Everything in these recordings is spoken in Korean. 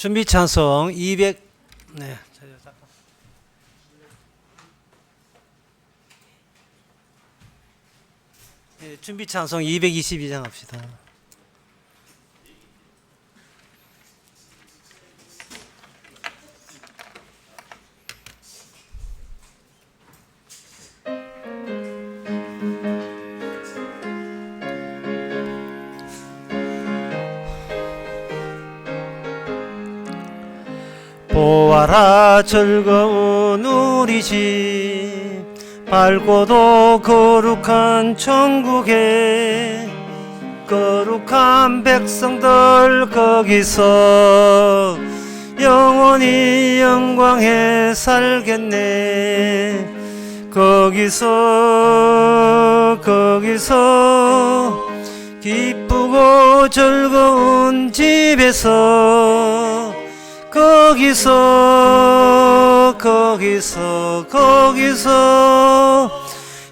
준비 찬송 200 네. 준비 찬송 222장 합시다. 보아라 즐거운 우리 집 밝고도 거룩한 천국에 거룩한 백성들 거기서 영원히 영광에 살겠네. 거기서 기쁘고 즐거운 집에서 거기서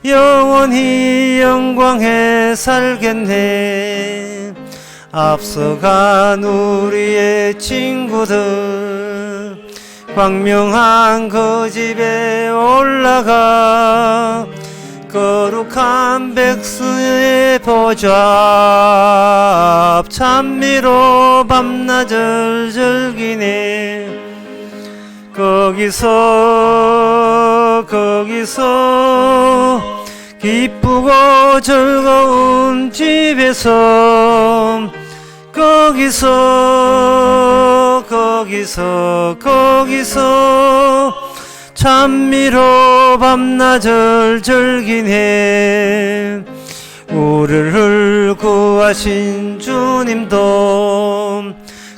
영원히 영광에 살겠네. 앞서간 우리의 친구들 광명한 그 집에 올라가 거룩한 백성의 보좌 앞 찬미로 밤낮을 즐기네. 거기서 기쁘고 즐거운 집에서 거기서 찬미로 밤낮을 즐기네. 우리를 구하신 주님도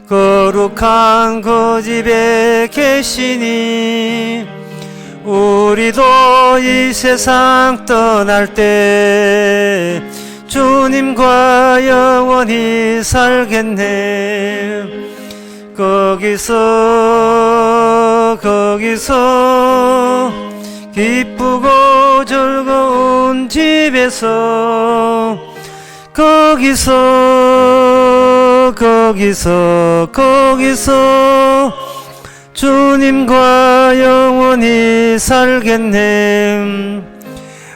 거룩한 그 집에 계시니 우리도 이 세상 떠날 때 주님과 영원히 살겠네. 거기서 기쁘고 즐거운 집에서 거기서 주님과 영원히 살겠네.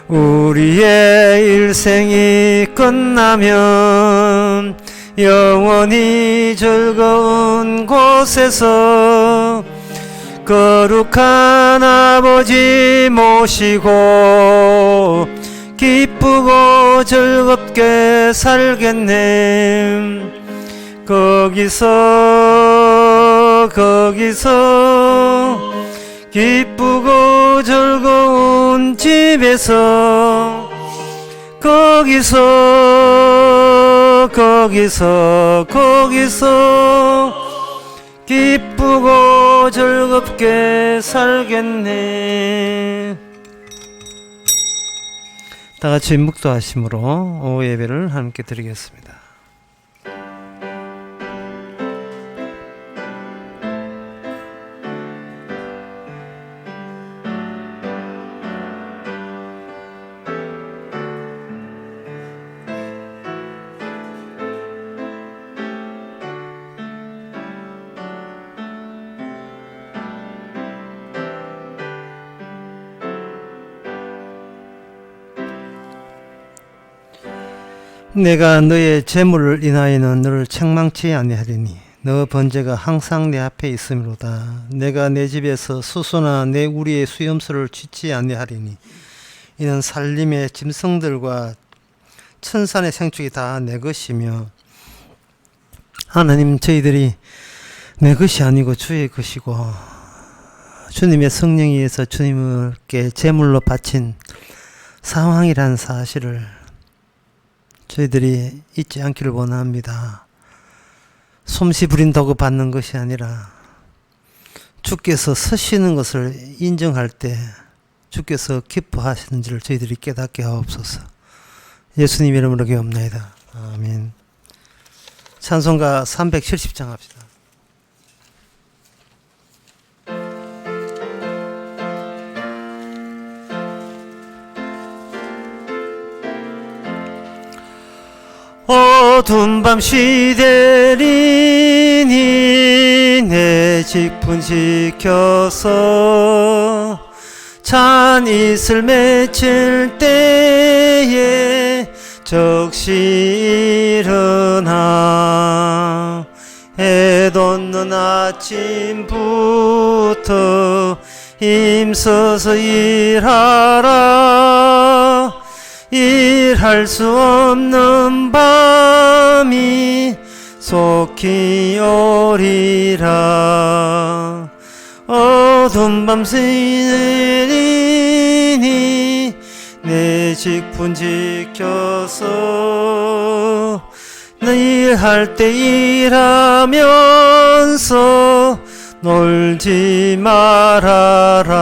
우리의 일생이 끝나면 영원히 즐거운 곳에서 거룩한 아버지 모시고 기쁘고 즐겁게 살겠네. 거기서 기쁘고 즐거운 집에서 거기서 기쁘고 즐겁게 살겠네. 다 같이 묵도하심으로 오후 예배를 함께 드리겠습니다. 내가 너의 재물을 인하여는 너를 책망치 아니하리니 너 번제가 항상 내 앞에 있음이로다. 내가 내 집에서 수소나 내 우리의 수염소를 취치 아니하리니 이는 살림의 짐승들과 천산의 생축이 다 내 것이며. 하나님, 저희들이 내 것이 아니고 주의 것이고 주님의 성령에 의해서 주님께 제물로 바친 상황이라는 사실을 저희들이 잊지 않기를 원합니다. 솜씨 부린 도구 받는 것이 아니라 주께서 서시는 것을 인정할 때 주께서 기뻐하시는 줄 저희들이 깨닫게 하옵소서. 예수님 이름으로 기도합나이다. 아멘. 찬송가 370장 합시다. 어두운 밤 시대리니 내 직분 지켜서 찬 이슬 맺힐 때에 적시 일어나 해 돋는 아침부터 힘써서 일하라 일할 수 없는 밤이 속히 오리라 어두운 밤 새내리니 내 직분 지켜서 일할 때 일하면서 놀지 말아라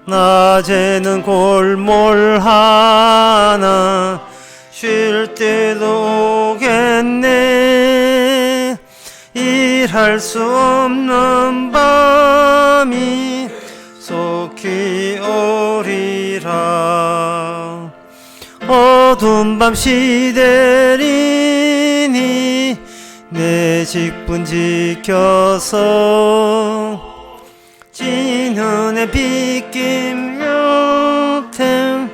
낮에는 골몰 하나 쉴 때도 오겠네 일할 수 없는 밤이 속히 오리라 어두운 밤 시대리니 내 직분 지켜서 진은의 빗김 옆에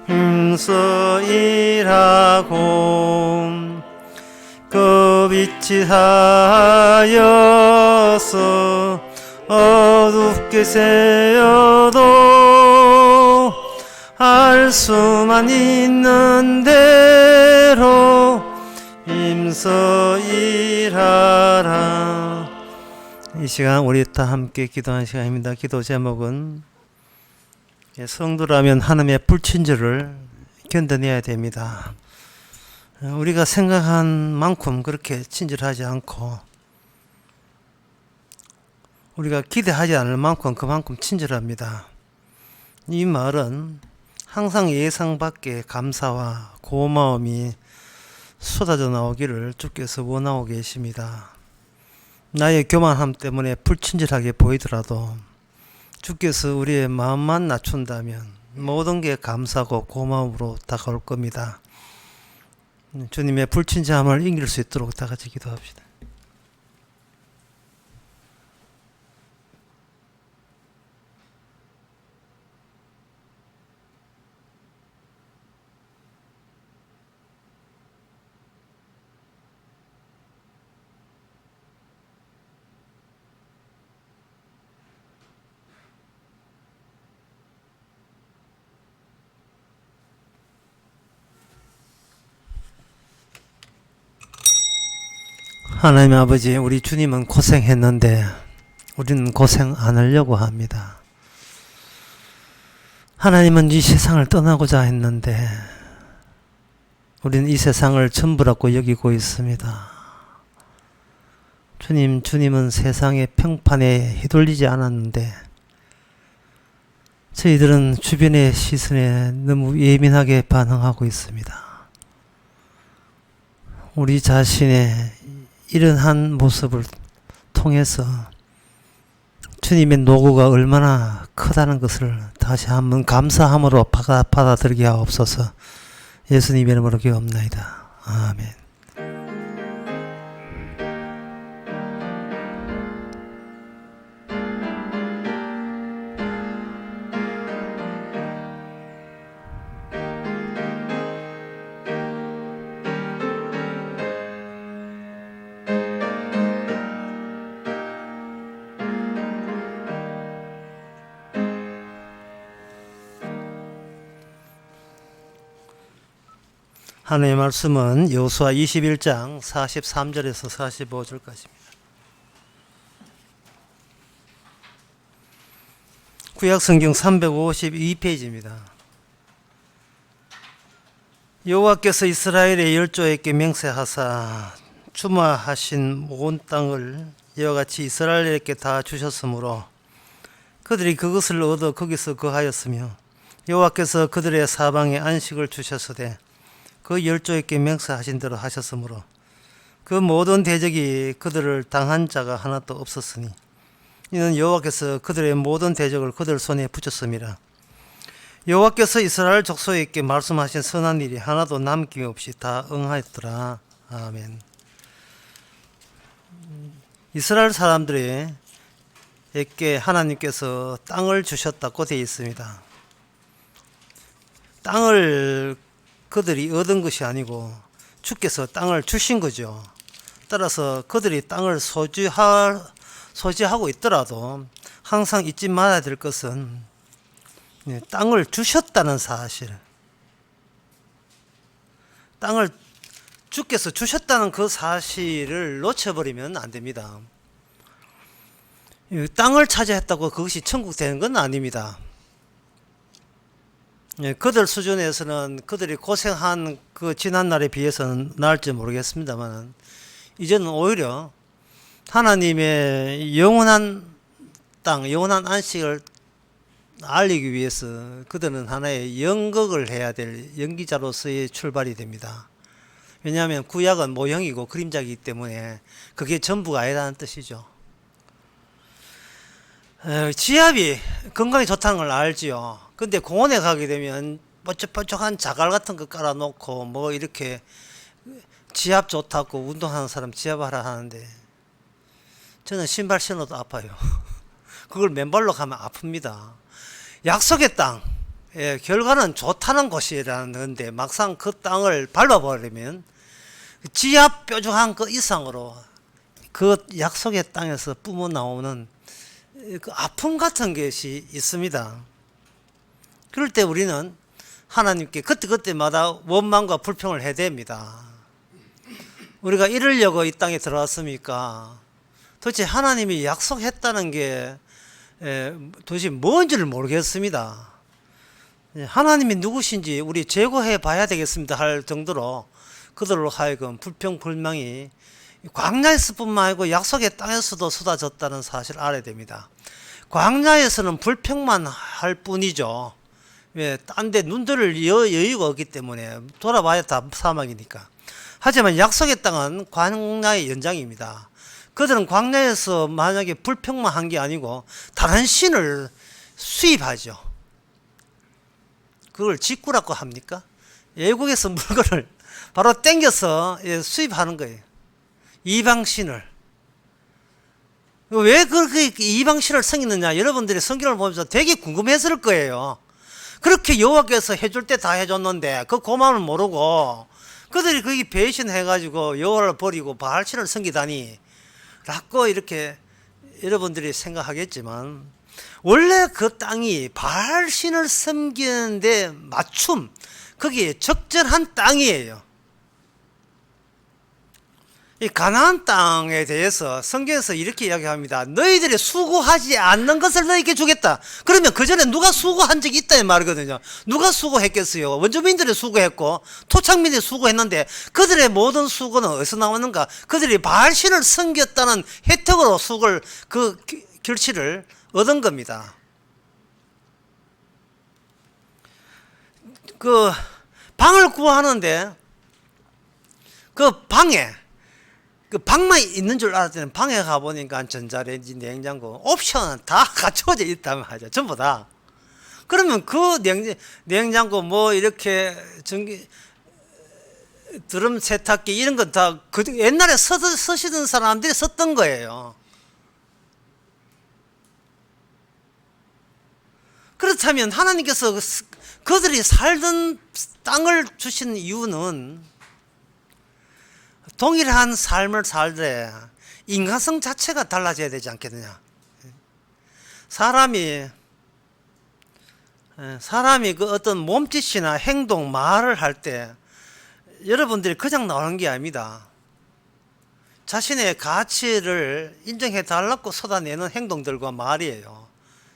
힘써 일하고 그 빛이 하여서 어둡게 새어도 알 수만 있는 대로 힘써 일하라. 이 시간 우리 다 함께 기도하는 시간입니다. 기도 제목은 성도라면 하나님의 불친절을 견뎌내야 됩니다. 우리가 생각한 만큼 그렇게 친절하지 않고 우리가 기대하지 않을 만큼 그만큼 친절합니다. 이 말은 항상 예상 밖의 감사와 고마움이 쏟아져 나오기를 주께서 원하고 계십니다. 나의 교만함 때문에 불친절하게 보이더라도 주께서 우리의 마음만 낮춘다면 모든 게 감사고 고마움으로 다가올 겁니다. 주님의 불친절함을 이길 수 있도록 다 같이 기도합시다. 하나님 아버지, 우리 주님은 고생했는데 우리는 고생 안 하려고 합니다. 하나님은 이 세상을 떠나고자 했는데 우리는 이 세상을 전부라고 여기고 있습니다. 주님은 세상의 평판에 휘둘리지 않았는데 저희들은 주변의 시선에 너무 예민하게 반응하고 있습니다. 우리 자신의 이런 한 모습을 통해서 주님의 노고가 얼마나 크다는 것을 다시 한번 감사함으로 받아들이게 하옵소서. 예수님의 이름으로 기도합나이다. 아멘. 하나님의 말씀은 여호수아 21장 43절에서 45절까지입니다. 구약성경 352페이지입니다. 여호와께서 이스라엘의 열조에게 맹세하사 주마하신 온 땅을 이와 같이 이스라엘에게 다 주셨으므로 그들이 그것을 얻어 거기서 거하였으며 여호와께서 그들의 사방에 안식을 주셨으되 그 열조에게 맹세하신 대로 하셨으므로 그 모든 대적이 그들을 당한 자가 하나도 없었으니 이는 여호와께서 그들의 모든 대적을 그들 손에 붙였습니다. 여호와께서 이스라엘 족속에게 말씀하신 선한 일이 하나도 남김없이 다 응하였더라. 아멘. 이스라엘 사람들에게 하나님께서 땅을 주셨다고 되어 있습니다. 땅을 그들이 얻은 것이 아니고 주께서 땅을 주신 거죠. 따라서 그들이 땅을 소지하고 있더라도 항상 잊지 말아야 될 것은 땅을 주셨다는 사실, 땅을 주께서 주셨다는 그 사실을 놓쳐버리면 안 됩니다. 땅을 차지했다고 그것이 천국 되는 건 아닙니다. 그들 수준에서는 그들이 고생한 그 지난날에 비해서는 나을지 모르겠습니다만, 이제는 오히려 하나님의 영원한 땅, 영원한 안식을 알리기 위해서 그들은 하나의 연극을 해야 될 연기자로서의 출발이 됩니다. 왜냐하면 구약은 모형이고 그림자이기 때문에 그게 전부가 아니라는 뜻이죠. 지압이 건강에 좋다는 걸 알지요. 근데 공원에 가게 되면 뾰족뾰족한 자갈 같은 거 깔아놓고 뭐 이렇게 지압 좋다고 운동하는 사람 지압하라 하는데, 저는 신발 신어도 아파요. 그걸 맨발로 가면 아픕니다. 약속의 땅, 결과는 좋다는 곳이라는 건데 막상 그 땅을 밟아버리면 지압 뾰족한 그 이상으로 그 약속의 땅에서 뿜어나오는 그 아픔 같은 것이 있습니다. 그럴 때 우리는 하나님께 그때그때마다 원망과 불평을 해야 됩니다. 우리가 이러려고 이 땅에 들어왔습니까? 도대체 하나님이 약속했다는 게 도대체 뭔지를 모르겠습니다. 하나님이 누구신지 우리 제거해 봐야 되겠습니다 할 정도로 그들로 하여금 불평 불만이 광야에서 뿐만 아니고 약속의 땅에서도 쏟아졌다는 사실을 알아야 됩니다. 광야에서는 불평만 할 뿐이죠. 왜? 딴 데 눈들을 여유가 없기 때문에 돌아봐야 다 사막이니까. 하지만 약속의 땅은 광야의 연장입니다. 그들은 광야에서 만약에 불평만 한 게 아니고 다른 신을 수입하죠. 그걸 직구라고 합니까? 외국에서 물건을 바로 땡겨서 수입하는 거예요. 이방신을. 왜 그렇게 이방신을 섬기느냐? 여러분들이 성경을 보면서 되게 궁금했을 거예요. 그렇게 여호와께서 해줄 때 다 해줬는데 그 고마움을 모르고 그들이 거기 배신해가지고 여호와를 버리고 바알신을 섬기다니 라고 이렇게 여러분들이 생각하겠지만, 원래 그 땅이 바알신을 섬기는데 맞춤, 거기에 적절한 땅이에요. 이 가나안 땅에 대해서 성경에서 이렇게 이야기합니다. 너희들이 수고하지 않는 것을 너희에게 주겠다. 그러면 그 전에 누가 수고한 적이 있다는 말이거든요. 누가 수고했겠어요? 원주민들이 수고했고 토착민들이 수고했는데 그들의 모든 수고는 어디서 나오는가? 그들이 바알신을 섬겼다는 혜택으로 수고를 그 결실을 얻은 겁니다. 그 방을 구하는데 그 방만 있는 줄 알았더니 방에 가보니까 전자레인지, 냉장고, 옵션은 다 갖춰져 있다면 하죠. 전부 다. 그러면 그 냉장고 뭐 이렇게 드럼 세탁기 이런 건 다 그 옛날에 쓰시던 사람들이 썼던 거예요. 그렇다면 하나님께서 그들이 살던 땅을 주신 이유는 동일한 삶을 살되 인간성 자체가 달라져야 되지 않겠느냐. 사람이 그 어떤 몸짓이나 행동, 말을 할 때 여러분들이 그냥 나오는 게 아닙니다. 자신의 가치를 인정해 달라고 쏟아내는 행동들과 말이에요.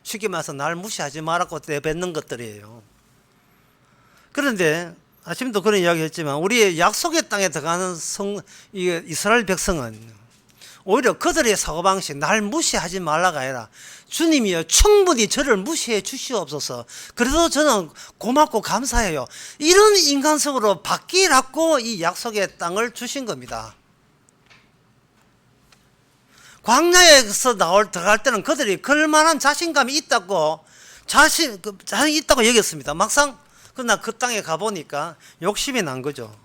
쉽게 말해서 날 무시하지 말라고 내뱉는 것들이에요. 그런데 아침도 그런 이야기 했지만 우리의 약속의 땅에 들어가는 이스라엘 백성은 오히려 그들의 사고방식, 날 무시하지 말라가 아니라 주님이여 충분히 저를 무시해 주시옵소서, 그래도 저는 고맙고 감사해요, 이런 인간성으로 바뀌라고 이 약속의 땅을 주신 겁니다. 광야에서 들어갈 때는 그들이 그럴만한 자신감이 있다고 자신이 있다고 여겼습니다. 막상 그러나 그 땅에 가보니까 욕심이 난 거죠.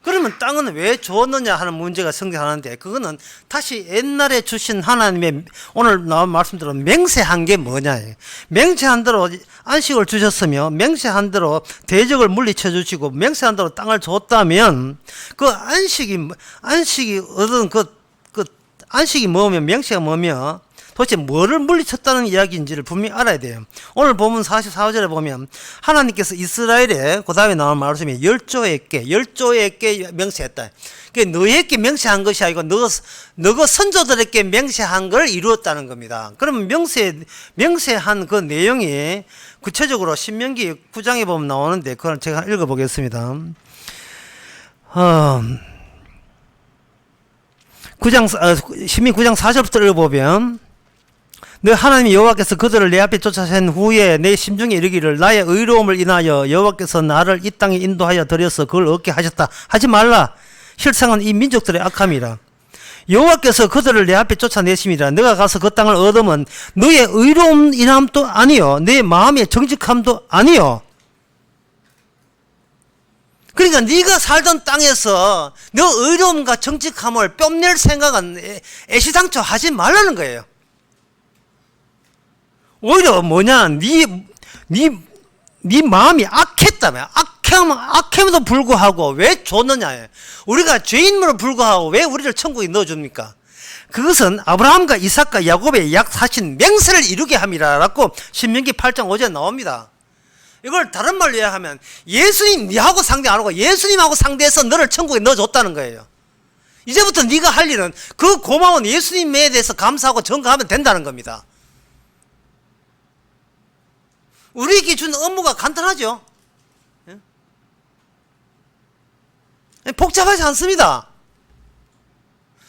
그러면 땅은 왜 주었느냐 하는 문제가 생겨나는데, 그거는 다시 옛날에 주신 하나님의 오늘 나온 말씀대로 맹세한 게 뭐냐. 맹세한 대로 안식을 주셨으며, 맹세한 대로 대적을 물리쳐 주시고, 맹세한 대로 땅을 줬다면, 그 안식이 얻은 안식이 뭐며, 맹세가 뭐며, 도대체 뭐를 물리쳤다는 이야기인지를 분명히 알아야 돼요. 오늘 보면 44절에 보면 하나님께서 이스라엘에 그 다음에 나오는 말씀이 열조에게 명세했다. 너에게 명세한 것이 아니고 너가 선조들에게 명세한 걸 이루었다는 겁니다. 그러면 명세한 그 내용이 구체적으로 신명기 9장에 보면 나오는데, 그걸 제가 읽어보겠습니다. 신명기 9장 4절부터 읽어보면, 너 하나님 여호와께서 그들을 내 앞에 쫓아낸 후에 내 심중에 이르기를 나의 의로움을 인하여 여호와께서 나를 이 땅에 인도하여 들여서 그걸 얻게 하셨다 하지 말라. 실상은 이 민족들의 악함이라. 여호와께서 그들을 내 앞에 쫓아내심이라. 너가 가서 그 땅을 얻으면 너의 의로움 인함도 아니요 내 마음의 정직함도 아니요. 그러니까 네가 살던 땅에서 너 의로움과 정직함을 뽐낼 생각은 애시당초 하지 말라는 거예요. 오히려 뭐냐, 네 마음이 악했다며. 악함에도 불구하고 왜 줬느냐. 우리가 죄인으로 불구하고 왜 우리를 천국에 넣어줍니까? 그것은 아브라함과 이삭과 야곱의 약하신 맹세를 이루게 함이라라고 신명기 8장 5절에 나옵니다. 이걸 다른 말로 이야기하면 예수님 니하고 상대 안 하고 예수님하고 상대해서 너를 천국에 넣어줬다는 거예요. 이제부터 네가 할 일은 그 고마운 예수님에 대해서 감사하고 전가하면 된다는 겁니다. 우리에게 준 업무가 간단하죠. 복잡하지 않습니다.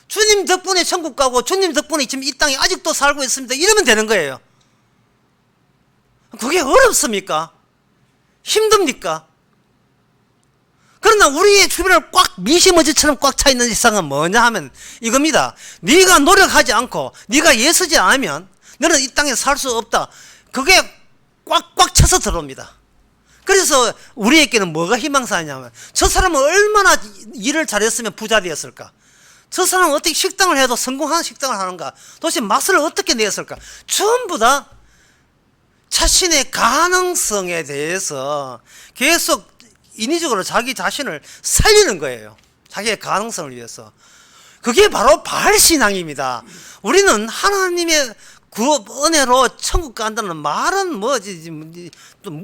주님 덕분에 천국 가고 주님 덕분에 지금 이 땅에 아직도 살고 있습니다. 이러면 되는 거예요. 그게 어렵습니까? 힘듭니까? 그러나 우리의 주변을 꽉 미시머지처럼 꽉 차 있는 세상은 뭐냐 하면 이겁니다. 네가 노력하지 않고 네가 애쓰지 않으면 너는 이 땅에 살 수 없다. 그게 꽉꽉 쳐서 들어옵니다. 그래서 우리에게는 뭐가 희망사냐면, 저 사람은 얼마나 일을 잘했으면 부자 되었을까? 저 사람은 어떻게 식당을 해도 성공하는 식당을 하는가? 도대체 맛을 어떻게 내었을까? 전부 다 자신의 가능성에 대해서 계속 인위적으로 자기 자신을 살리는 거예요. 자기의 가능성을 위해서. 그게 바로 바알신앙입니다. 우리는 하나님의 그 은혜로 천국 간다는 말은 뭐지, 좀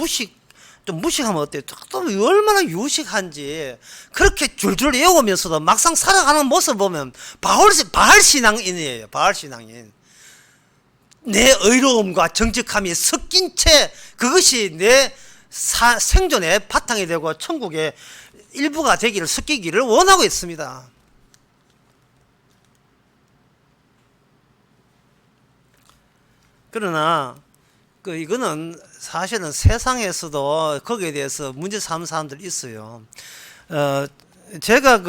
무식하면 어때요? 또 얼마나 유식한지. 그렇게 줄줄 외우면서도 막상 살아가는 모습 보면 바알신앙인이에요. 바알신앙인. 내 의로움과 정직함이 섞인 채 그것이 내 생존의 바탕이 되고 천국의 일부가 되기를, 섞이기를 원하고 있습니다. 그러나 이거는 사실은 세상에서도 거기에 대해서 문제 삼는 사람들이 있어요. 제가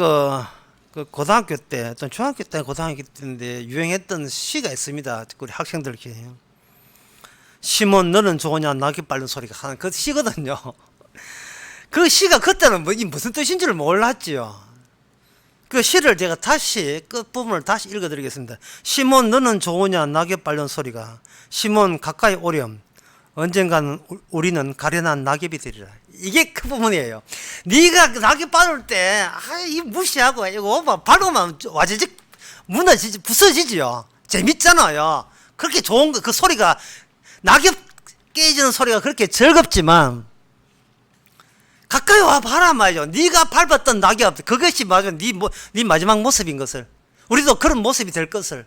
그 고등학교 때, 또 중학교 때, 고등학교 때인데 유행했던 시가 있습니다. 우리 학생들끼리. 시몬 너는 좋으냐 낙엽 밟는 소리가 하는 그 시거든요. 그 시가 그때는 무슨 뜻인지를 몰랐지요. 그 시를 제가 다시 끝부분을 다시 읽어드리겠습니다. 시몬 너는 좋으냐 낙엽 밟는 소리가. 시몬 가까이 오렴. 언젠가는 우리는 가련한 낙엽이 되리라. 이게 그 부분이에요. 네가 낙엽 밟을 때 이 무시하고 이거 밟으면 와지직 무너지지, 부서지지요. 재밌잖아요. 그렇게 좋은 거, 그 소리가, 낙엽 깨지는 소리가 그렇게 즐겁지만 가까이 와 봐라 말이죠. 네가 밟았던 낙엽, 그것이 맞으면 네 마지막 모습인 것을, 우리도 그런 모습이 될 것을.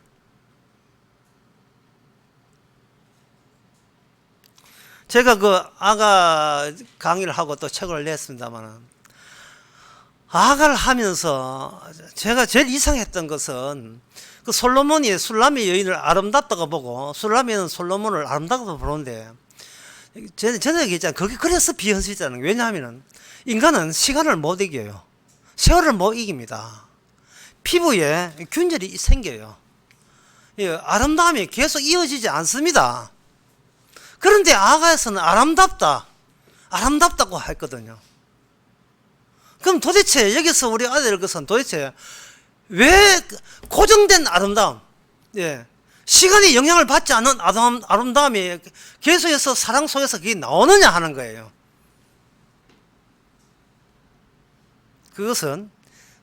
제가 그 아가 강의를 하고 또 책을 냈습니다만, 아가를 하면서 제가 제일 이상했던 것은 그 솔로몬이 술람의 여인을 아름답다고 보고, 술람이는 솔로몬을 아름답다고 보는데, 저는 얘기했잖아요. 그게 그래서 비현실이잖아요. 왜냐하면 인간은 시간을 못 이겨요. 세월을 못 이깁니다. 피부에 균열이 생겨요. 아름다움이 계속 이어지지 않습니다. 그런데 아가에서는 아름답다고 했거든요. 그럼 도대체 여기서 우리 아들 것은 도대체 왜 고정된 아름다움, 예, 시간이 영향을 받지 않는 아름다움이 계속해서 사랑 속에서 그게 나오느냐 하는 거예요. 그것은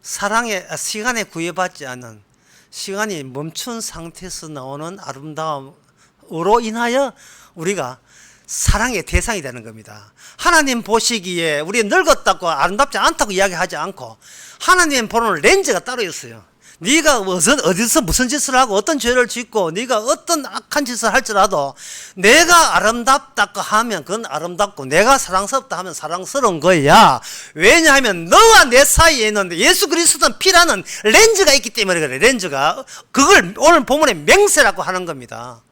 시간에 구애받지 않는, 시간이 멈춘 상태에서 나오는 아름다움으로 인하여 우리가 사랑의 대상이 되는 겁니다. 하나님 보시기에 우리 늙었다고 아름답지 않다고 이야기하지 않고, 하나님 보는 렌즈가 따로 있어요. 네가 어디서 무슨 짓을 하고 어떤 죄를 짓고 네가 어떤 악한 짓을 할지라도 내가 아름답다고 하면 그건 아름답고, 내가 사랑스럽다 하면 사랑스러운 거야. 왜냐하면 너와 내 사이에는 예수 그리스도는 피라는 렌즈가 있기 때문에 그래. 렌즈가, 그걸 오늘 본문에 맹세라고 하는 겁니다.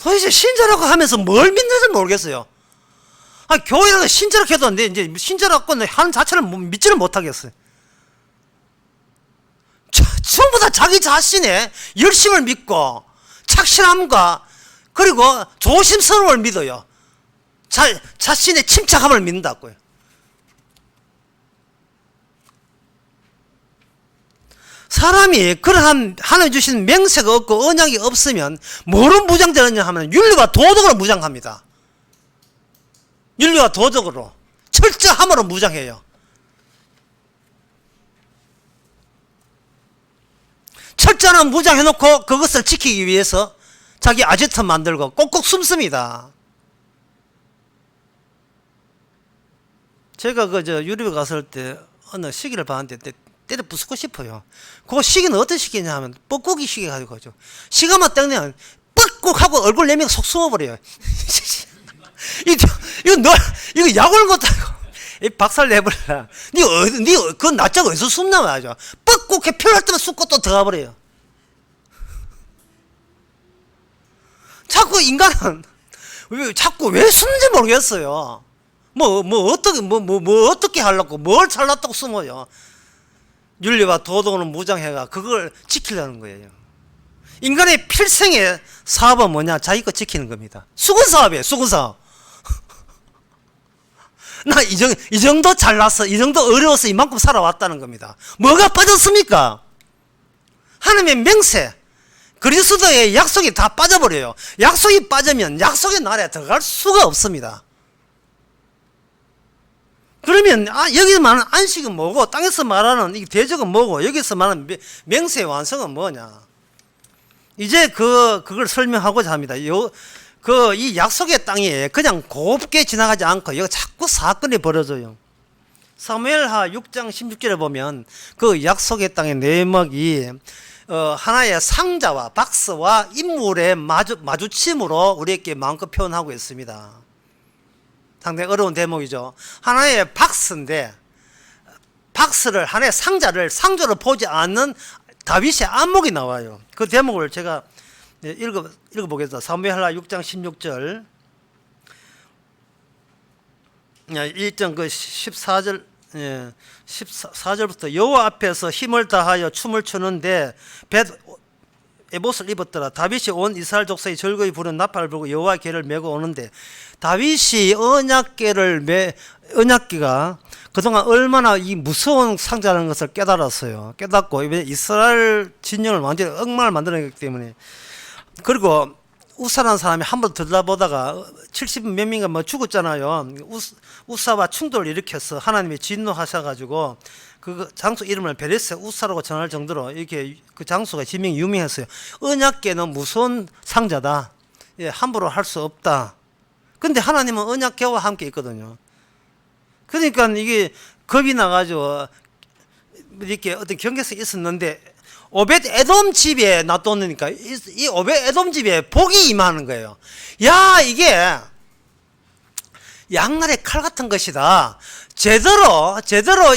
도대체 신자라고 하면서 뭘 믿는지 모르겠어요. 교회라도 신자라고 해도 이제 신자라고 하는 자체를 믿지를 못하겠어요. 전부 다 자기 자신의 열심을 믿고 착실함과 그리고 조심스러움을 믿어요. 자신의 침착함을 믿는다고요. 사람이 그러한 하나님 주신 맹세가 없고 언약이 없으면 뭐로 무장되느냐 하면 윤리와 도덕으로 무장합니다. 윤리와 도덕으로 철저함으로 무장해요. 철저한 무장해놓고 그것을 지키기 위해서 자기 아지트 만들고 꼭꼭 숨습니다. 제가 유럽에 갔을 때 어느 시기를 봤는데 때려 부수고 싶어요. 그 시기는 어떤 시기냐 하면 뻐꾸기 시기 가지고 가죠. 시간만 땡내면 뻑꾹 하고 얼굴 내밀고 속 숨어버려요. 이거 약을 못하고 이 박살 내버려라. 그 낯자가 어디서 숨나 말이죠. 뻑꾹해 필요할 때만 숨고 또 들어가버려요. 자꾸 인간은 자꾸 왜 숨는지 모르겠어요. 어떻게 하려고 뭘 잘났다고 숨어요. 윤리와 도덕으로 무장해가 그걸 지키려는 거예요. 인간의 필생의 사업은 뭐냐? 자기 거 지키는 겁니다. 수군사업이에요. 수군사업. 나 이 정도 잘났어, 이 정도 어려워서 이만큼 살아왔다는 겁니다. 뭐가 빠졌습니까? 하나님의 맹세, 그리스도의 약속이 다 빠져버려요. 약속이 빠지면 약속의 나라에 들어갈 수가 없습니다. 그러면 여기서 말하는 안식은 뭐고, 땅에서 말하는 이 대적은 뭐고, 여기서 말하는 맹세의 완성은 뭐냐? 이제 그걸 설명하고자 합니다. 이 약속의 땅에 그냥 곱게 지나가지 않고 여기 자꾸 사건이 벌어져요. 사무엘하 6장 16절에 보면 그 약속의 땅의 내막이 하나의 상자와 박스와 인물의 마주침으로 우리에게 마음껏 표현하고 있습니다. 상당히 어려운 대목이죠. 하나의 박스인데, 박스를, 하나의 상자를 보지 않는 다윗의 안목이 나와요. 그 대목을 제가 읽어보겠습니다. 사무엘하 6장 16절 1장 14절 14절부터 여호와 앞에서 힘을 다하여 춤을 추는데 에봇을 입었더라. 다윗이 온 이스라엘 족속이 즐거이 부른 나팔을 불고 여호와 궤를 메고 오는데, 다윗이 언약궤가 그동안 얼마나 이 무서운 상자라는 것을 깨달았어요. 깨닫고 이스라엘 진영을 완전히 엉망을 만들어냈기 때문에. 그리고 우사라는 사람이 한 번 들여다보다가 70몇 명이 죽었잖아요. 우사와 충돌을 일으켜서 하나님이 진노하셔가지고 그 장소 이름을 베레스 우사라고 전할 정도로 이렇게 그 장소가 지명이 유명했어요. 언약궤는 무서운 상자다. 예, 함부로 할 수 없다. 근데 하나님은 언약궤와 함께 있거든요. 그러니까 이게 겁이 나가지고 이렇게 어떤 경계성이 있었는데, 오벳 에돔 집에 놔뒀으니까 이 오벳 에돔 집에 복이 임하는 거예요. 야, 이게 양날의 칼 같은 것이다. 제대로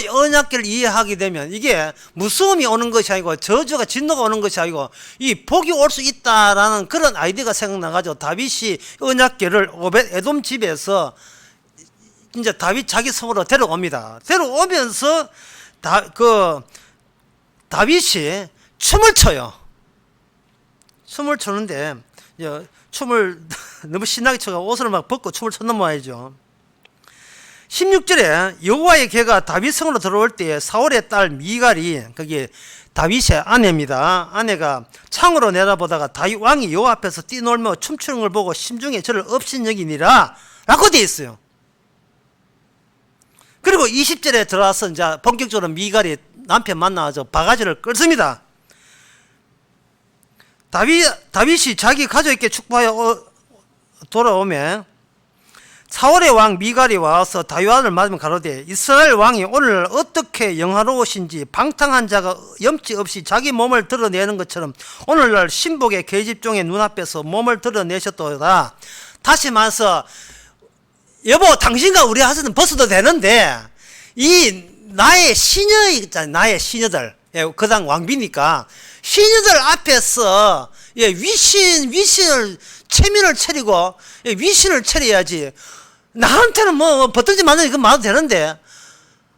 언약궤를 이해하게 되면 이게 무서움이 오는 것이 아니고 저주가 진노가 오는 것이 아니고 이 복이 올 수 있다라는 그런 아이디어가 생각나가지고 다윗이 언약궤를 오벳 에돔 집에서 이제 다윗 자기 성으로 데려옵니다. 데려오면서 다윗이 춤을 춰요. 춤을 추는데 춤을 너무 신나게 춰서 옷을 막 벗고 춤을 췄는 모양이죠. 16절에 여호와의 개가 다윗성으로 들어올 때에 사울의 딸 미갈이, 거기 다윗의 아내입니다. 아내가 창으로 내다보다가 다윗 왕이 여호와 앞에서 뛰놀며 춤추는 걸 보고 심중에 저를 업신여기니라 라고 되어 있어요. 그리고 20절에 들어와서 이제 본격적으로 미갈이 남편 만나서 바가지를 끌습니다. 다윗이 자기 가족에게 축복하여 돌아오면 사울의 왕 미갈이 와서 다윗을 맞으면 가로되 이스라엘 왕이 오늘 어떻게 영화로우신지 방탕한 자가 염치 없이 자기 몸을 드러내는 것처럼 오늘날 신복의 계집종의 눈앞에서 몸을 드러내셨도다. 다시 말해서 여보 당신과 우리 아들은 벗어도 되는데 이 나의 시녀 있잖아요. 나의 시녀들, 그당 왕비니까 시녀들 앞에서 위신을 체면을 차리고 위신을 차려야지. 나한테는 뭐 벗든지 말든지 그건 말도 되는데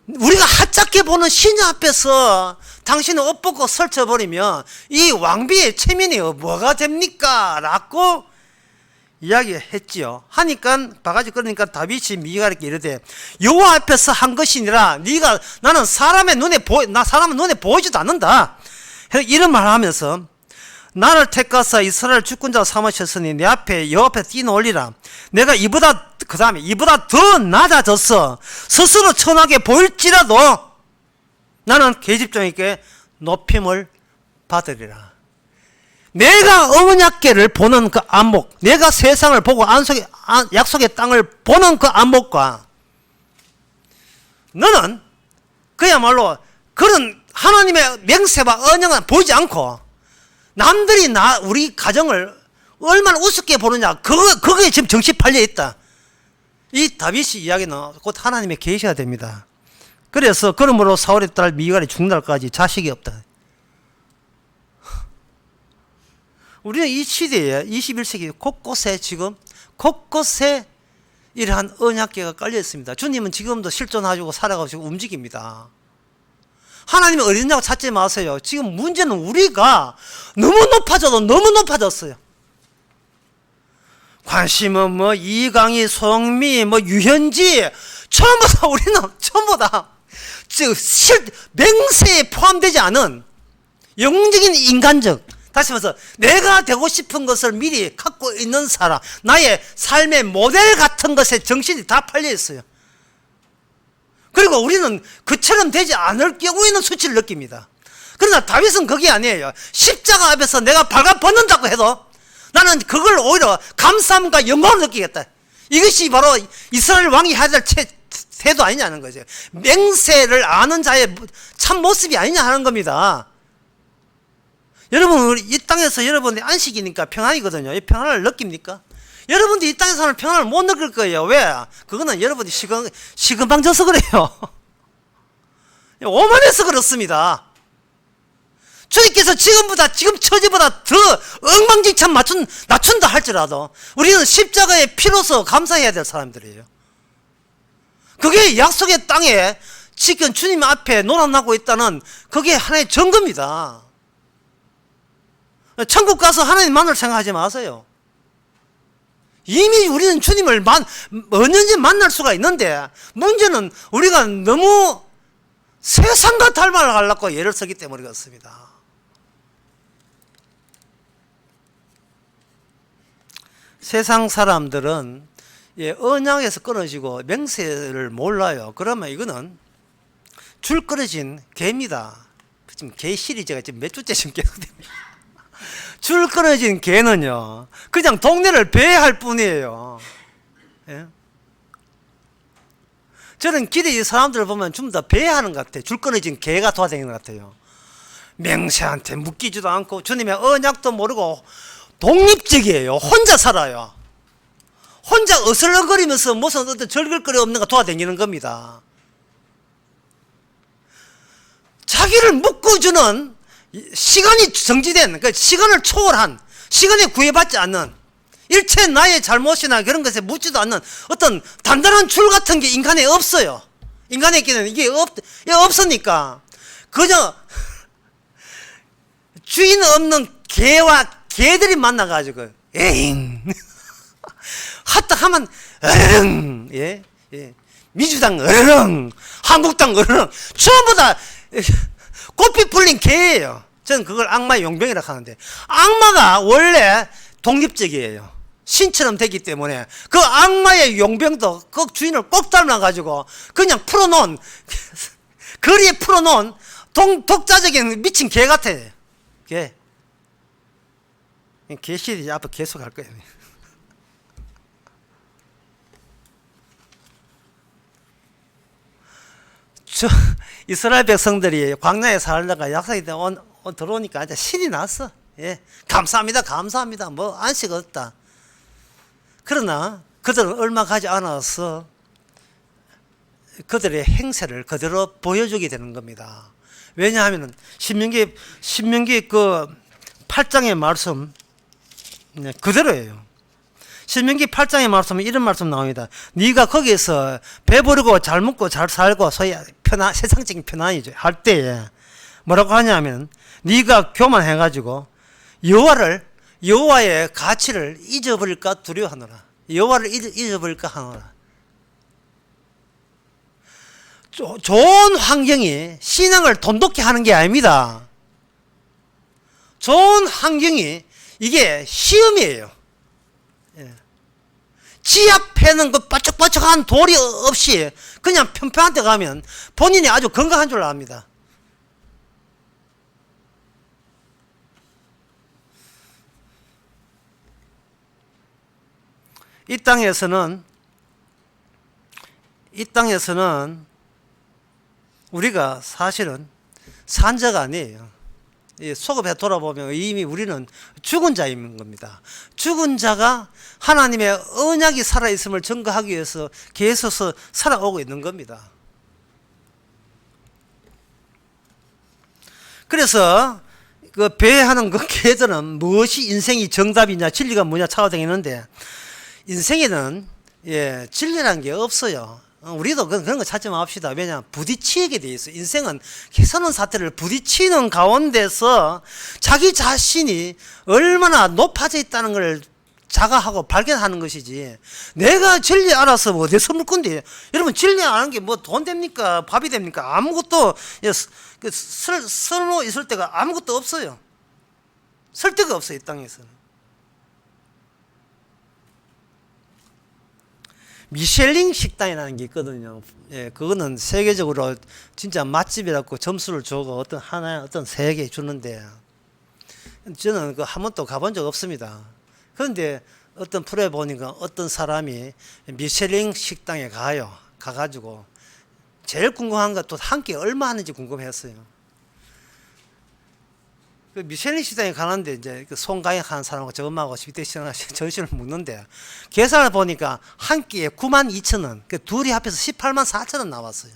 우리가 하찮게 보는 시녀 앞에서 당신은 옷 벗고 설쳐버리면 이 왕비의 체면이 뭐가 됩니까? 라고 이야기했지요. 하니까 바가지 끌으니까 다윗이 미갈에게 이르되 여호와 앞에서 한 것이니라 나는 사람의 눈에 보이지도 않는다. 이런 말을 하면서 나를 택하사 이스라엘 주권자 삼으셨으니 내 앞에 여호와 앞에 뛰놀리라. 내가 이보다 더 낮아져서 스스로 천하게 보일지라도 나는 계집종에게 높임을 받으리라. 내가 언약궤를 보는 그 안목, 내가 세상을 보고 약속의 땅을 보는 그 안목과 너는 그야말로 그런 하나님의 맹세와 언약은 보이지 않고 남들이 우리 가정을 얼마나 우습게 보느냐, 그거에 지금 정신 팔려 있다. 이 다윗이 이야기는 곧 하나님의 계시가 됩니다. 그러므로 사울의 딸 미갈이 죽는 날까지 자식이 없다. 우리는 이 시대에 21세기 곳곳에 이러한 언약궤가 깔려 있습니다. 주님은 지금도 실존하시고 살아가시고 움직입니다. 하나님이 어디냐고 찾지 마세요. 지금 문제는 우리가 너무 높아졌어요. 관심은 이강희, 송미, 유현지, 전부 다 맹세에 포함되지 않은 영적인 인간적, 다시 말해서 내가 되고 싶은 것을 미리 갖고 있는 사람, 나의 삶의 모델 같은 것에 정신이 다 팔려 있어요. 그리고 우리는 그처럼 되지 않을 경우에는 수치를 느낍니다. 그러나 다윗은 그게 아니에요. 십자가 앞에서 내가 발가벗는다고 해도 나는 그걸 오히려 감사함과 영광을 느끼겠다. 이것이 바로 이스라엘 왕이 해야 될 태도 아니냐는 거죠. 맹세를 아는 자의 참 모습이 아니냐 하는 겁니다. 여러분, 이 땅에서 여러분의 안식이니까 평안이거든요. 이 평안을 느낍니까? 여러분들이 이 땅에서 사는 평안을 못 느낄 거예요. 왜? 그거는 여러분이 시금방져서 그래요. 오만해서 그렇습니다. 주님께서 지금 처지보다 더 엉망진창 낮춘다 할지라도 우리는 십자가의 피로서 감사해야 될 사람들이에요. 그게 약속의 땅에 지금 주님 앞에 논한하고 있다는 그게 하나의 증거입니다. 천국 가서 하나님만을 생각하지 마세요. 이미 우리는 주님을 언제든지 만날 수가 있는데 문제는 우리가 너무 세상과 닮아가려고 예를 쓰기 때문에 그렇습니다. 세상 사람들은 언약에서 끊어지고 맹세를 몰라요. 그러면 이거는 줄 끊어진 개입니다. 지금 개 시리즈가 지금 몇 주째 지금 계속됩니다. 줄 끊어진 개는요, 그냥 동네를 배회할 뿐이에요. 예? 저는 길에 이 사람들을 보면 좀 더 배회하는 것 같아요. 줄 끊어진 개가 돌아다니는 것 같아요. 맹세한테 묶이지도 않고 주님의 언약도 모르고 독립적이에요. 혼자 살아요. 혼자 어슬렁거리면서 무슨 어떤 절글거리 없는 거 돌아다니는 겁니다. 자기를 묶어주는 시간이 정지된, 그러니까 시간을 초월한, 시간에 구애받지 않는, 일체 나의 잘못이나 그런 것에 묻지도 않는 어떤 단단한 줄 같은 게 인간에 없어요. 인간에게는 이게 없으니까 그저 주인 없는 개와 개들이 만나가지고 에잉. 하다 하면 으르릉. 예, 예. 민주당 으르릉, 한국당 으르릉, 전부 다 꽃피 풀린 개예요. 저는 그걸 악마의 용병이라고 하는데, 악마가 원래 독립적이에요. 신처럼 되기 때문에 그 악마의 용병도 그 주인을 꼭 닮아가지고 그냥 풀어놓은 거리에 풀어놓은 독자적인 미친 개 같아요. 개. 개실이 앞으로 계속 할 거예요. 이스라엘 백성들이 광야에 살다가 약속이 들어오니까 이제 신이 났어. 예. 감사합니다, 감사합니다. 뭐 안식 없다. 그러나 그들은 얼마 가지 않아서 그들의 행세를 그대로 보여주게 되는 겁니다. 왜냐하면 신명기 그 8장의 말씀 그대로예요. 신명기 8장의 말씀은 이런 말씀 나옵니다. 네가 거기에서 배부르고 잘 먹고 잘 살고 소위 세상적인 편안이죠. 할 때에 뭐라고 하냐면 네가 교만해가지고 여호와의 가치를 잊어버릴까 두려워하노라. 여호와를 잊어버릴까 하노라. 좋은 환경이 신앙을 돈독히 하는 게 아닙니다. 좋은 환경이 이게 시험이에요. 예. 지 앞에는 그 바짝바짝한 돌이 없이 그냥 평평한 데 가면 본인이 아주 건강한 줄 압니다. 이 땅에서는 우리가 사실은 산자가 아니에요. 속업에 돌아보면 이미 우리는 죽은 자인 겁니다. 죽은 자가 하나님의 언약이 살아있음을 증거하기 위해서 계속 살아오고 있는 겁니다. 그래서 그 배회하는 그 개들은 무엇이 인생이 정답이냐 진리가 뭐냐 찾아다니는데, 인생에는 진리라는 게 없어요. 우리도 그런 거 찾지 맙시다. 왜냐하면 부딪히게 돼 있어요. 인생은 개선한 사태를 부딪히는 가운데서 자기 자신이 얼마나 높아져 있다는 걸 자각하고 발견하는 것이지, 내가 진리 알아서 뭐 어디서 물건데, 여러분 진리 아는 게 뭐 돈 됩니까? 밥이 됩니까? 아무것도 설모 있을 때가 아무것도 없어요. 설 데가 없어요. 이 땅에서는. 미셸링 식당이라는 게 있거든요. 예, 그거는 세계적으로 진짜 맛집이라고 점수를 주고 어떤 세계 주는데, 저는 그 한 번도 가본 적 없습니다. 그런데 어떤 프로에 보니까 어떤 사람이 미셸링 식당에 가가지고 제일 궁금한 것도 한 끼 얼마 하는지 궁금했어요. 그 미셸링 식당에 가는데 이제 그 송가인 하는 사람하고 저엄마하고 비대시나 전시를 먹는데 계산을 보니까 한 끼에 92,000원, 그 둘이 합해서 184,000원 나왔어요.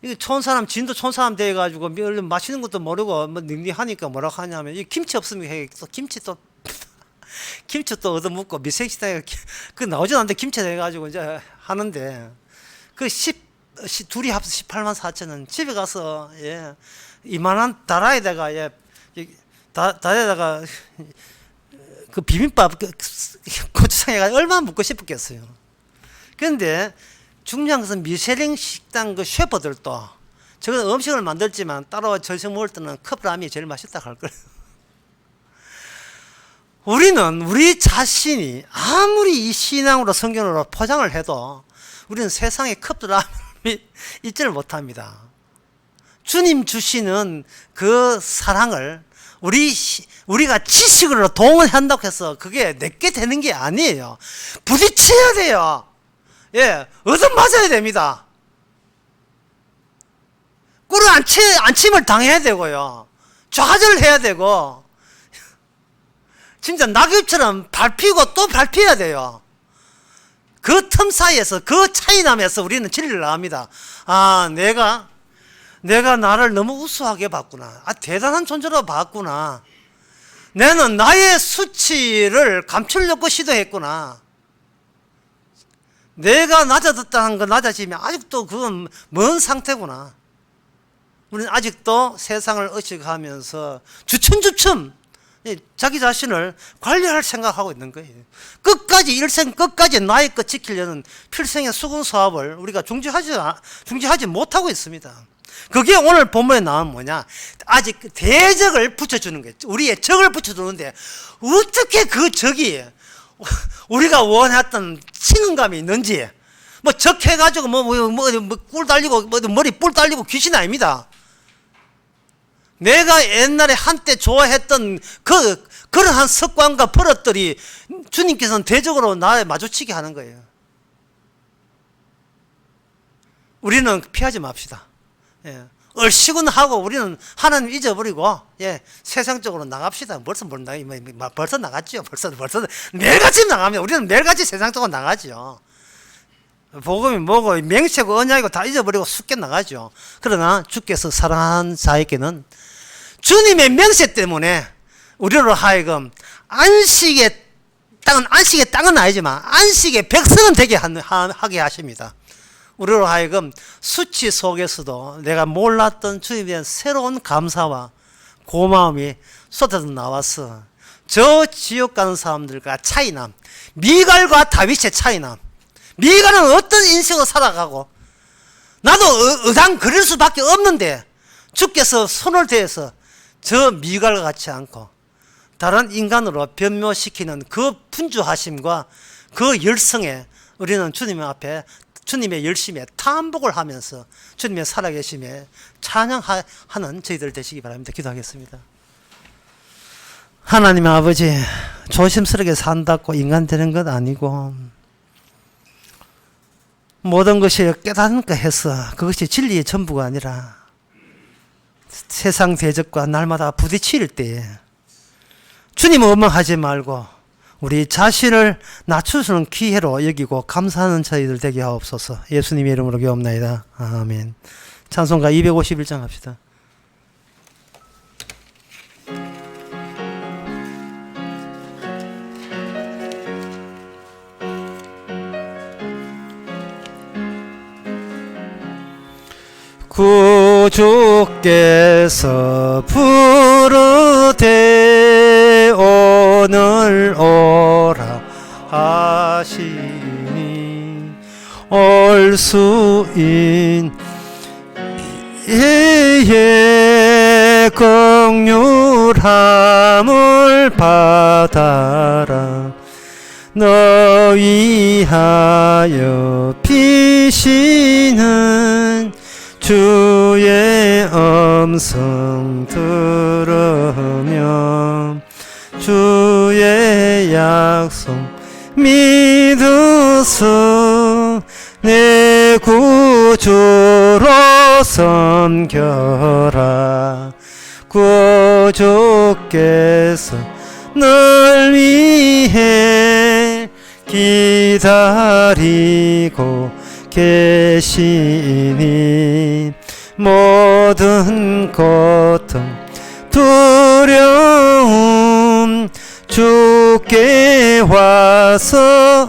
이게 촌사람, 진도 촌사람 돼가지고 맛있는 것도 모르고 뭐 닝닝하니까 뭐라고 하냐면, 이 김치 없으면 또 김치 또 얻어먹고 미셸링 식당에 그 나오진 않는데 김치 해가지고 이제 하는데, 둘이 합해서 184,000원. 집에 가서 이만한 다라에다가 다에다가 그 비빔밥 고추장에 얼마나 먹고 싶었겠어요. 그런데 중요한 것은 미셸링 식당 그 셰프들도 저건 음식을 만들지만 따로 저녁 먹을 때는 컵라면이 제일 맛있다 할 거예요. 우리는 우리 자신이 아무리 이 신앙으로 성경으로 포장을 해도 우리는 세상에 컵라면 잊지를 못합니다. 주님 주시는 그 사랑을 우리가 지식으로 동원한다고 해서 그게 내게 되는 게 아니에요. 부딪혀야 돼요. 얻어맞아야 됩니다. 꿀을 안침을 당해야 되고요. 좌절해야 되고, 진짜 낙엽처럼 밟히고 또 밟혀야 돼요. 그 틈 사이에서, 그 차이남에서 우리는 진리를 압니다. 아, 내가 나를 너무 우수하게 봤구나. 아, 대단한 존재로 봤구나. 나는 나의 수치를 감추려고 시도했구나. 내가 낮아졌다는 거 낮아지면 아직도 그건 먼 상태구나. 우리는 아직도 세상을 의식하면서 주춤주춤 자기 자신을 관리할 생각하고 있는 거예요. 끝까지 일생 끝까지 나의 것 지키려는 필생의 수건사업을 우리가 중지하지 못하고 있습니다. 그게 오늘 본문에 나온 뭐냐, 아직 대적을 붙여주는 거예요. 우리의 적을 붙여주는데 어떻게 그 적이 우리가 원했던 친근감이 있는지, 뭐 적 해가지고 꿀 달리고 머리 뿔 달리고 귀신 아닙니다. 내가 옛날에 한때 좋아했던 그러한 습관과 버릇들이 주님께서는 대적으로 나에 마주치게 하는 거예요. 우리는 피하지 맙시다. 예. 얼씨군하고 우리는 하나님 잊어버리고, 예, 세상적으로 나갑시다. 벌써 나갔죠. 벌써 매일같이 나가면 우리는 매일같이 세상적으로 나가죠. 복음이 뭐고 맹세고 언약이고 다 잊어버리고 숙게 나가죠. 그러나 주께서 사랑하는 자에게는 주님의 명세 때문에 우리로 하여금 안식의 땅은 아니지만 안식의 백성은 되게 하게 하십니다. 우리로 하여금 수치 속에서도 내가 몰랐던 주님에 대한 새로운 감사와 고마움이 쏟아져 나와서 저 지옥 가는 사람들과 차이남, 미갈과 다윗의 차이남. 미갈은 어떤 인생을 살아가고 나도 의당 그릴 수밖에 없는데 주께서 손을 대서 저 미갈과 같지 않고 다른 인간으로 변묘시키는 그 분주하심과 그 열성에 우리는 주님 앞에 주님의 열심에 탐복을 하면서 주님의 살아계심에 찬양하는 저희들 되시기 바랍니다. 기도하겠습니다. 하나님 아버지, 조심스럽게 산다고 인간 되는 것 아니고 모든 것이 깨닫는가 해서 그것이 진리의 전부가 아니라 세상 대적과 날마다 부딪힐 때에 주님 원망하지 말고 우리 자신을 낮추시는 기회로 여기고 감사하는 저희들 되게 하옵소서. 예수님의 이름으로 기도합나이다. 아멘. 찬송가 251장 합시다. 구주께서 부르되 오늘 오라 하시니 올 수인 이의 긍휼함을 받아라. 너 위하여 피시는 주의 음성 들으며 주의 약속 믿으소. 내 구주로 섬겨라. 구주께서 널 위해 기다리고 계시니 모든 고통 두려움 주께 와서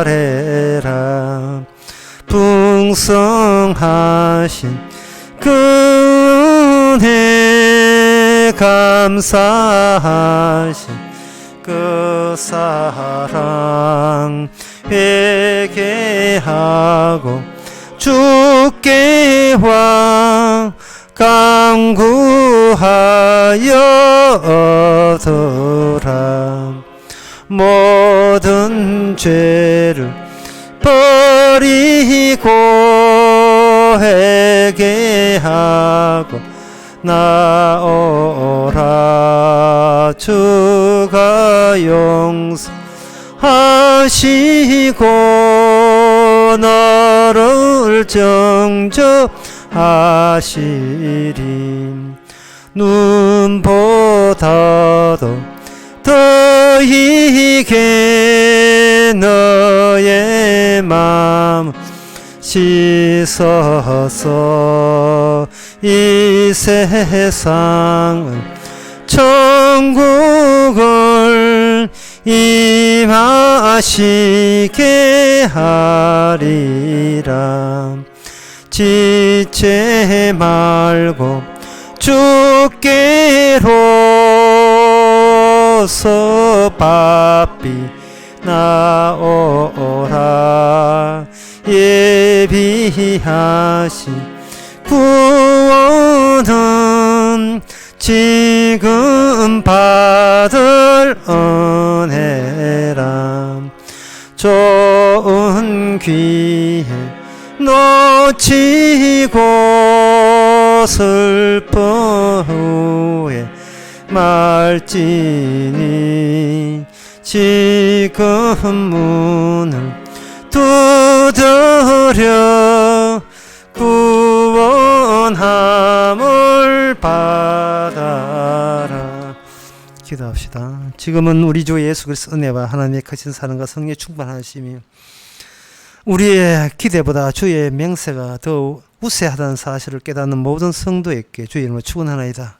아뢰라. 풍성하신 그 은혜 감사하신 그 사랑 회개하고 주께 와 강구하여 얻으라. 모든 죄를 버리고 회개하고 나오라. 주가 용서하시고 너를 정죄하시리. 눈보다도 더 이게 너의 마음 씻어서 이 세상을 천국을 임하시게 하리라. 지체 말고 주께로서 바삐 나오라. 예비하신 구원은 지금 받을 은혜라. 좋은 기회 놓치고 슬픈 후에 말지니 지금 문을 두드려 구원함을 받아라. 기도합시다. 지금은 우리 주 예수 그리스도 은혜와 하나님의 크신 사랑과 성령의 충만하심이 우리의 기대보다 주의 맹세가 더 우세하다는 사실을 깨닫는 모든 성도에게 주의 이름으로 축원하나이다.